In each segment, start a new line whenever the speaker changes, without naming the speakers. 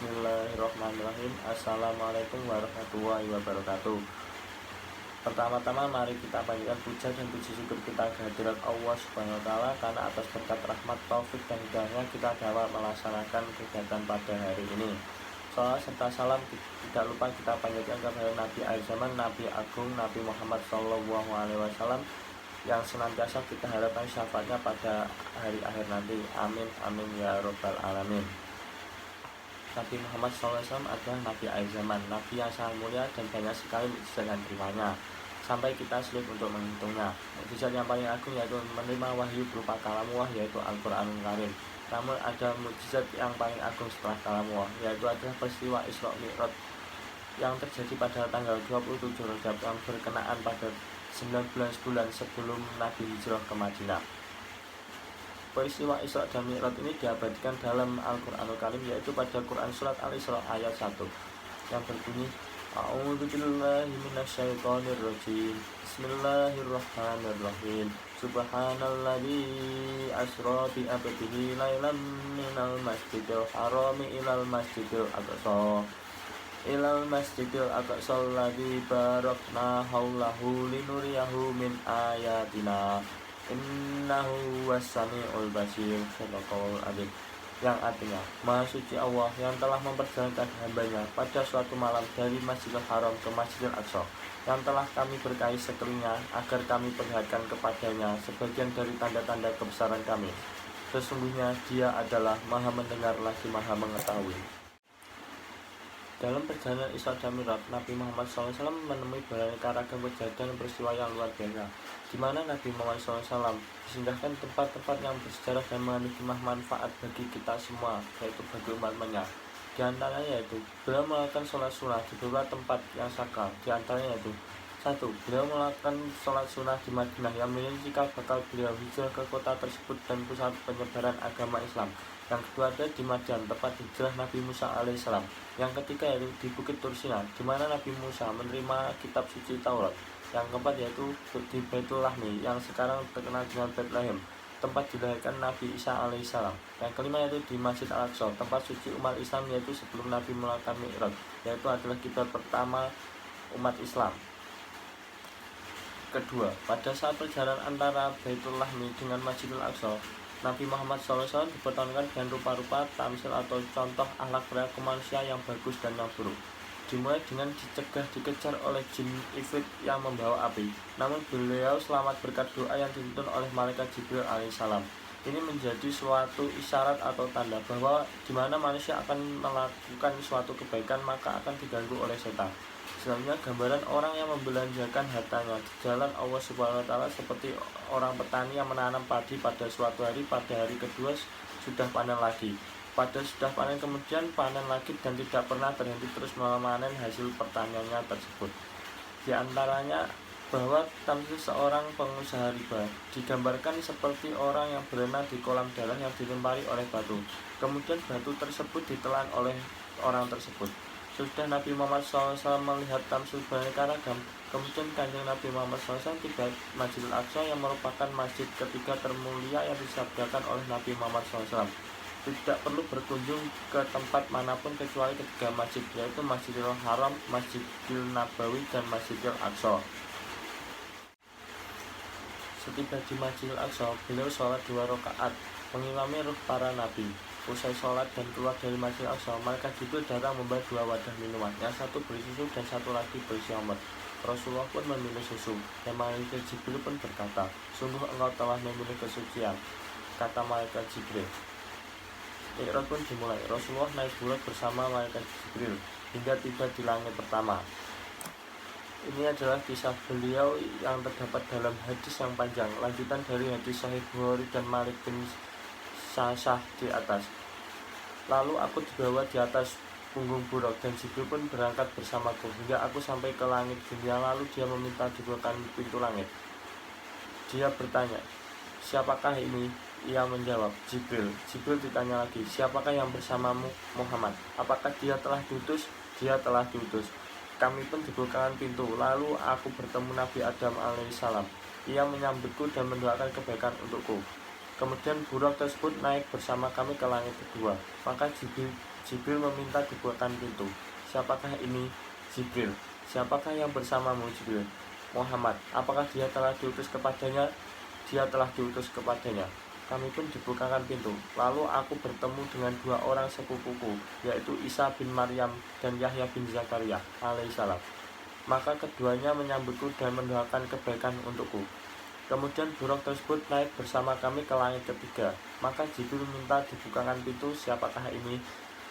Bismillahirrahmanirrahim. Assalamualaikum warahmatullahi wabarakatuh. Pertama-tama mari kita panjatkan puja dan puji syukur kita kehadirat Allah Subhanahu wa taala karena atas berkat rahmat, taufik dan hidayahnya kita dapat melaksanakan kegiatan pada hari ini. Salawat serta salam tidak lupa kita panjatkan kepada Nabi akhir zaman, Nabi Agung, Nabi Muhammad SAW yang senantiasa kita harapkan syafaatnya pada hari akhir nanti. Amin amin ya robbal alamin. Nabi Muhammad SAW adalah Nabi akhir zaman, Nabi yang sangat mulia dan banyak sekali mukjizat dan firman-Nya sampai kita sulit untuk menghitungnya. Mukjizat yang paling agung yaitu menerima wahyu berupa kalamullah, yaitu Al-Quranul Karim. Namun ada mukjizat yang paling agung setelah kalamullah, yaitu adalah peristiwa Isra Mi'raj yang terjadi pada tanggal 27 Rajab yang berkenaan pada 19 bulan sebelum Nabi hijrah ke Madinah. Peristiwa Isra dan Mi'raj ini diabadikan dalam Al-Quranul Karim, yaitu pada Quran Surat Al-Isra ayat 1 yang berbunyi A'udzubillahi minasyaitonir rajim. Bismillahirrahmanirrahim. Subhanalladzi asra bi 'abdihi lailan minal masjidil harami ilal masjidil aqsa alladzi barakna haulahu linuriyahu min ayatina innahu was-sami'ul basir. Sadaqallahul adzim. Yang artinya, Maha Suci Allah yang telah memperjalankan hambanya pada suatu malam dari Masjidil Haram ke Masjidil Aqsa, yang telah kami berkahi sekelilingnya agar kami perlihatkan kepadanya sebagian dari tanda-tanda kebesaran kami. Sesungguhnya Dia adalah Maha mendengar lagi Maha mengetahui. Dalam perjalanan Isra dan Mi'raj, Nabi Muhammad SAW menemui beraneka ragam kejadian dan peristiwa yang luar biasa, di mana Nabi Muhammad SAW disindahkan tempat-tempat yang bersejarah dan mengandung manfaat bagi kita semua, yaitu bagi umat-umatnya. Di antaranya yaitu beliau melakukan sholat sunnah di beberapa tempat yang sakral. Di antaranya yaitu 1. Beliau melakukan sholat sunnah di Madinah yang menjadi cikal bakal beliau hijrah ke kota tersebut dan pusat penyebaran agama Islam. Yang kedua ada di Madian, tempat hijrah Nabi Musa alaihissalam. Yang ketiga yaitu di Bukit Tursina, di mana Nabi Musa menerima kitab suci Taurat. Yang keempat yaitu di Baitul Lahmi, yang sekarang terkenal dengan Bethlehem, tempat dilahirkan Nabi Isa alaihissalam. Yang kelima yaitu di Masjid Al-Aqsa, tempat suci umat Islam, yaitu sebelum Nabi melakukan Mi'raj, yaitu adalah kiblat pertama umat Islam. Kedua, pada saat perjalanan antara Baitul Lahmi dengan Masjidil Aqsa, Nabi Muhammad SAW dipertontonkan dengan rupa-rupa tamsil atau contoh akhlak perilaku manusia yang bagus dan yang buruk. Dimulai dengan dikejar oleh jin ifrit yang membawa api. Namun beliau selamat berkat doa yang dituntun oleh malaikat Jibril alaihissalam. Ini menjadi suatu isyarat atau tanda bahwa di mana manusia akan melakukan suatu kebaikan maka akan diganggu oleh setan. Selanjutnya gambaran orang yang membelanjakan hartanya di jalan Allah Subhanahu wa taala seperti orang petani yang menanam padi pada suatu hari, pada hari kedua sudah panen lagi, pada sudah panen kemudian panen lagi dan tidak pernah berhenti terus memanen hasil pertaniannya tersebut. Di antaranya bahwa tamsil seorang pengusaha riba digambarkan seperti orang yang berenang di kolam darah yang dilempari oleh batu, kemudian batu tersebut ditelan oleh orang tersebut. Sudah Nabi Muhammad SAW melihat tamsil beraneka ragam, kemudian kanjeng Nabi Muhammad SAW tiba Masjidil Aqsa yang merupakan masjid ketiga termulia yang disabdakan oleh Nabi Muhammad SAW. Tidak perlu berkunjung ke tempat manapun kecuali ketiga masjid, yaitu Masjidil Haram, Masjidil Nabawi, dan Masjidil Aqsa. Setiba di Masjidil Aqsa, beliau sholat 2 rakaat mengimami ruh para nabi. Usai sholat dan keluar dari Masjid Al-Aqsa, malaikat Jibril datang membawa 2 wadah minuman, yang satu berisi susu dan satu lagi berisi obat. Rasulullah pun memilih susu, dan malaikat Jibril pun berkata, "Sungguh engkau telah memilih kesucian," kata malaikat Jibril. Mi'raj pun dimulai. Rasulullah naik bulat bersama malaikat Jibril hingga tiba di langit pertama. Ini adalah kisah beliau yang terdapat dalam hadis yang panjang, lanjutan dari hadis Sahih Bukhari dan Malik bin Sa'sah di atas. Lalu aku dibawa di atas punggung buruk dan Jibril pun berangkat bersamaku hingga aku sampai ke langit dunia. Lalu dia meminta dibukakan pintu langit. Dia bertanya, "Siapakah ini?" Ia menjawab, "Jibril." Jibril ditanya lagi, "Siapakah yang bersamamu, Muhammad? Apakah dia telah diutus?" "Dia telah diutus." Kami pun dibukakan pintu. Lalu aku bertemu Nabi Adam alaihissalam. Ia menyambutku dan mendoakan kebaikan untukku. Kemudian buruk tersebut naik bersama kami ke langit kedua. Maka Jibril Jibril meminta dibukakan pintu. Siapakah ini? Jibril. Siapakah yang bersamamu, Jibril? Muhammad. Apakah dia telah diutus kepadanya? Dia telah diutus kepadanya. Kami pun dibukakan pintu. Lalu aku bertemu dengan dua orang sepupuku, yaitu Isa bin Maryam dan Yahya bin Zakaria alaihissalam. Maka keduanya menyambutku dan mendoakan kebaikan untukku. Kemudian buruk tersebut naik bersama kami ke langit ketiga. Maka Jibril minta dibukakan pintu. Siapakah ini?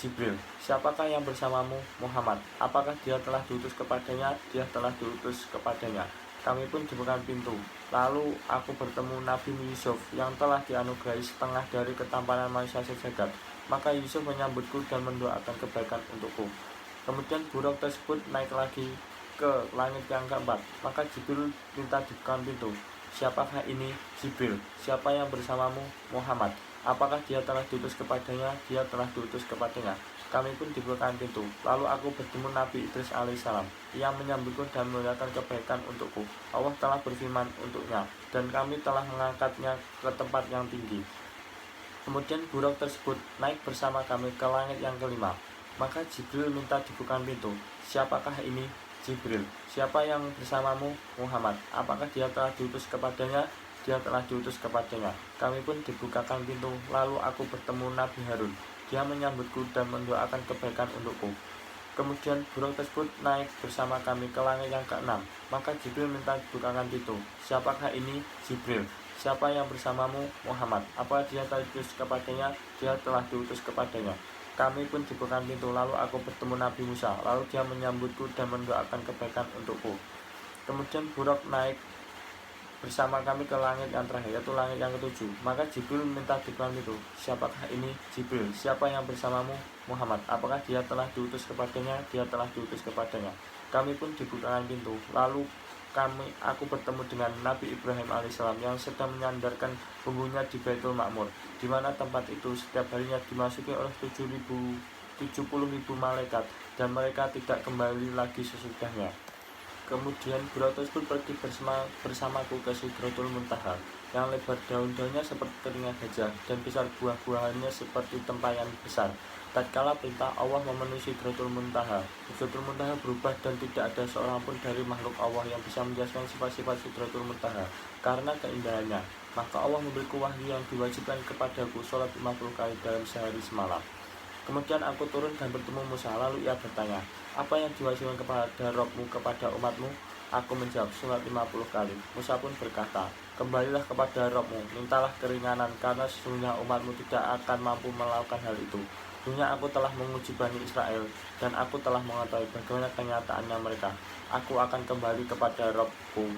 Jibril. Siapakah yang bersamamu? Muhammad. Apakah dia telah diutus kepadanya? Dia telah diutus kepadanya. Kami pun dibukakan pintu. Lalu aku bertemu Nabi Yusuf yang telah dianugerahi setengah dari ketampanan manusia sejagat. Maka Yusuf menyambutku dan mendoakan kebaikan untukku. Kemudian buruk tersebut naik lagi ke langit yang keempat. Maka Jibril minta dibukakan pintu. Siapakah ini? Jibril. Siapa yang bersamamu? Muhammad. Apakah dia telah diutus kepadanya? Dia telah diutus kepadanya. Kami pun dibukakan pintu. Lalu aku bertemu Nabi Idris alaihissalam. Ia menyambutku dan mendoakan kebaikan untukku. Allah telah berfirman untuknya, dan kami telah mengangkatnya ke tempat yang tinggi. Kemudian buruk tersebut naik bersama kami ke langit yang kelima. Maka Jibril minta dibukakan pintu. Siapakah ini? Jibril. Siapa yang bersamamu? Muhammad. Apakah dia telah diutus kepadanya? Dia telah diutus kepadanya. Kami pun dibukakan pintu. Lalu aku bertemu Nabi Harun. Dia menyambutku dan mendoakan kebaikan untukku. Kemudian burung tersebut naik bersama kami ke langit yang keenam. Maka Jibril minta dibukakan pintu. Siapakah ini? Jibril. Siapa yang bersamamu? Muhammad. Apakah dia telah diutus kepadanya? Dia telah diutus kepadanya. Kami pun dibukakan pintu. Lalu aku bertemu Nabi Musa. Lalu dia menyambutku dan mendoakan kebaikan untukku. Kemudian buruk naik bersama kami ke langit yang terakhir, yaitu langit yang ketujuh. Maka Jibril minta dibukakan pintu. Siapakah ini? Jibril. Siapa yang bersamamu? Muhammad. Apakah dia telah diutus kepadanya? Dia telah diutus kepadanya. Kami pun dibukakan pintu. Lalu aku bertemu dengan Nabi Ibrahim alaihissalam yang sedang menyandarkan punggungnya di Baitul Ma'mur, di mana tempat itu setiap harinya dimasuki oleh 70.000 malaikat, dan mereka tidak kembali lagi sesudahnya. Kemudian burung tersebut pergi bersamaku ke Sidratul Muntaha, yang lebar daun-daunnya seperti telinga gajah dan besar buah-buahannya seperti tempayan besar. Tatkala perintah Allah memenuhi Sidratul Muntaha, Sidratul Muntaha berubah dan tidak ada seorang pun dari makhluk Allah yang bisa menjelaskan sifat-sifat Sidratul Muntaha karena keindahannya. Maka Allah memberiku wahyu yang diwajibkan kepadaku sholat 50 kali dalam sehari semalam. Kemudian aku turun dan bertemu Musa. Lalu ia bertanya, apa yang diwajibkan kepada Robmu kepada umatmu? Aku menjawab, sholat 50 kali. Musa pun berkata, kembalilah kepada Robmu, mintalah keringanan, karena sesungguhnya umatmu tidak akan mampu melakukan hal itu. Sesungguhnya aku telah menguji Bani Israel, dan aku telah mengetahui bagaimana kenyataannya mereka. Aku akan kembali kepada Robku.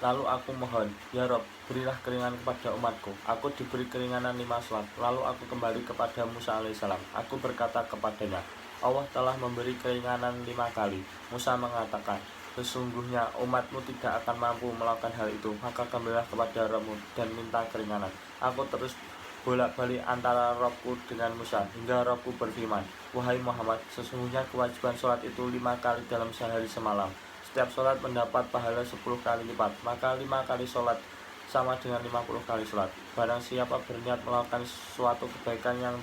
Lalu aku mohon, ya Rob, berilah keringanan kepada umatku. Aku diberi keringanan 5 sholat. Lalu aku kembali kepada Musa alaihissalam. Aku berkata kepadanya, Allah telah memberi keringanan 5 kali. Musa mengatakan, sesungguhnya umatmu tidak akan mampu melakukan hal itu. Maka kembalilah kepada Robmu dan minta keringanan. Aku terus bolak-balik antara Robku dengan Musa, hingga Robku berfirman, wahai Muhammad, sesungguhnya kewajiban sholat itu 5 kali dalam sehari semalam. Setiap sholat mendapat pahala 10 kali lipat, maka 5 kali sholat sama dengan 50 kali sholat. Barang siapa berniat melakukan suatu kebaikan yang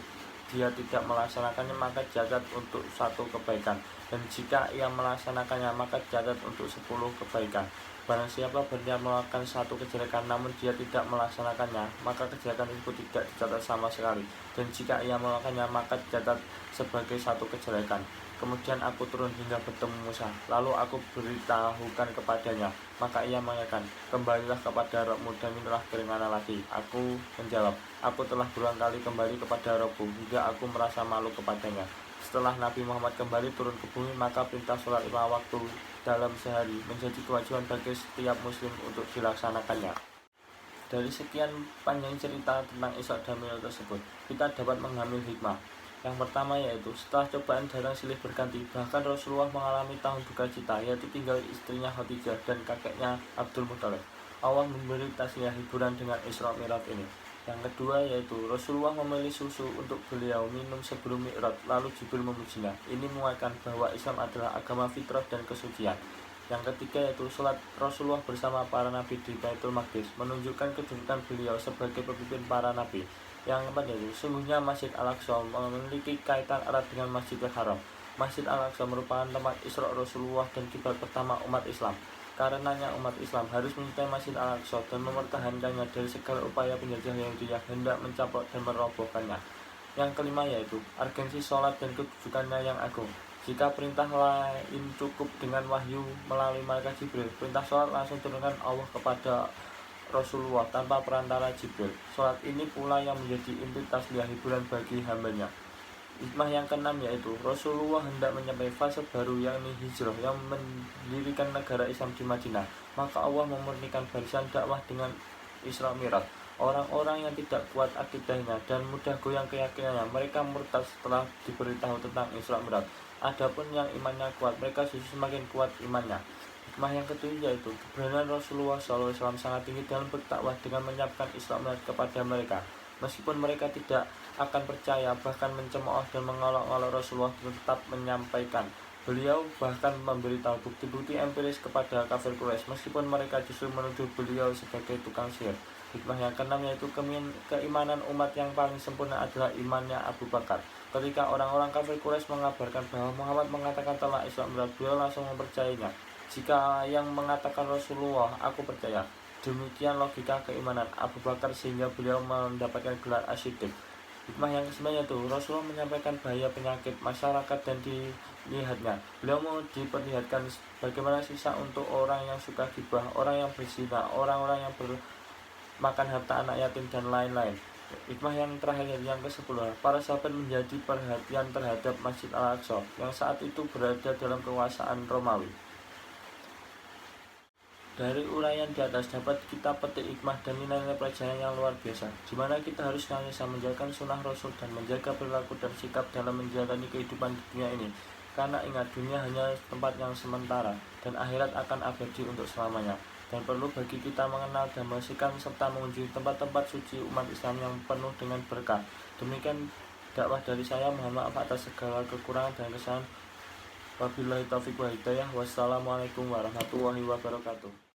dia tidak melaksanakannya, maka catat untuk 1 kebaikan, dan jika ia melaksanakannya, maka catat untuk 10 kebaikan. Barang siapa berniat melakukan 1 kejelekan namun dia tidak melaksanakannya, maka kejelekan tersebut tidak dicatat sama sekali, dan jika ia melakukannya, maka dicatat sebagai 1 kejelekan. Kemudian aku turun hingga bertemu Musa. Lalu aku beritahukan kepadanya. Maka ia mengatakan, kembalilah kepada Robmu dan mintalah keringanan lagi. Aku menjawab, aku telah berulang kali kembali kepada Robku, hingga aku merasa malu kepadanya. Setelah Nabi Muhammad kembali turun ke bumi, maka perintah sholat 5 waktu dalam sehari menjadi kewajiban bagi setiap muslim untuk dilaksanakannya. Dari sekian panjang cerita tentang Isra dan Mi'raj tersebut, kita dapat mengambil hikmah. Yang pertama yaitu, setelah cobaan datang silih berganti, bahkan Rasulullah mengalami tahun duka cita, yaitu tinggal istrinya Khadijah dan kakeknya Abdul Muthalib. Allah memberi tasniah hiburan dengan Isra Mi'raj ini. Yang kedua yaitu, Rasulullah memilih susu untuk beliau minum sebelum Mi'raj, lalu Jibril memujinya. Ini menguatkan bahwa Islam adalah agama fitrah dan kesucian. Yang ketiga yaitu, sholat Rasulullah bersama para nabi di Baitul Maqdis menunjukkan kedudukan beliau sebagai pemimpin para nabi. Yang keempat yaitu sungguhnya Masjid Al-Aqsa memiliki kaitan erat dengan Masjidil Haram. Masjid Al-Aqsa merupakan tempat Isra Rasulullah dan kiblat pertama umat Islam. Karenanya umat Islam harus mencintai Masjid Al-Aqsa dan mempertahankannya dari segala upaya penjajah Yahudi yang hendak mencaplok dan merobohkannya. Yang kelima yaitu urgensi sholat dan kedudukannya yang agung. Jika perintah lain cukup dengan wahyu melalui malaikat Jibril, perintah sholat langsung turunkan Allah kepada Rasulullah tanpa perantara Jibril. Sholat ini pula yang menjadi inti tasliyah hiburan bagi hambanya. Hikmah yang keenam yaitu Rasulullah hendak mencapai fase baru yakni hijrah yang mendirikan negara Islam di Madinah. Maka Allah memurnikan barisan dakwah dengan Isra Mi'raj. Orang-orang yang tidak kuat akidahnya dan mudah goyang keyakinannya, mereka murtad setelah diberitahu tentang Isra Mi'raj. Adapun yang imannya kuat, mereka justru semakin kuat imannya. Hikmah yang ketujuh yaitu keberanian Rasulullah SAW sangat tinggi dalam berdakwah dengan menyiapkan Islam kepada mereka. Meskipun mereka tidak akan percaya, bahkan mencemooh dan mengolok-olok Rasulullah, tetap menyampaikan. Beliau bahkan memberitahu bukti-bukti empiris kepada kafir Quraisy, meskipun mereka justru menuduh beliau sebagai tukang sihir. Hikmah yang keenam yaitu keimanan umat yang paling sempurna adalah imannya Abu Bakar. Ketika orang-orang kafir Quraisy mengabarkan bahwa Muhammad mengatakan telah Islam, beliau langsung mempercayainya. Jika yang mengatakan Rasulullah, aku percaya. Demikian logika keimanan Abu Bakar sehingga beliau mendapatkan gelar As-Siddiq. Hikmah yang kesembilan itu Rasulullah menyampaikan bahaya penyakit masyarakat dan dilihatnya. Beliau mau diperlihatkan bagaimana sisa untuk orang yang suka gibah, orang yang berzina, orang-orang yang bermakan harta anak yatim dan lain-lain. Hikmah yang terakhir yang ke-10, para sahabat menjadi perhatian terhadap Masjid Al-Aqsa yang saat itu berada dalam kekuasaan Romawi. Dari uraian di atas dapat kita petik hikmah dan nilai-nilai pelajaran yang luar biasa, di mana kita harus senantiasa menjaga sunnah Rasul dan menjaga perilaku dan sikap dalam menjalani kehidupan di dunia ini. Karena ingat, dunia hanya tempat yang sementara dan akhirat akan abadi untuk selamanya. Dan perlu bagi kita mengenal dan menyaksikan serta mengunjungi tempat-tempat suci umat Islam yang penuh dengan berkah. Demikian dakwah dari saya. Mohon maaf atas segala kekurangan dan kesalahan. Wabillahi taufiq wa hidayah. Wassalamualaikum warahmatullahi wabarakatuh.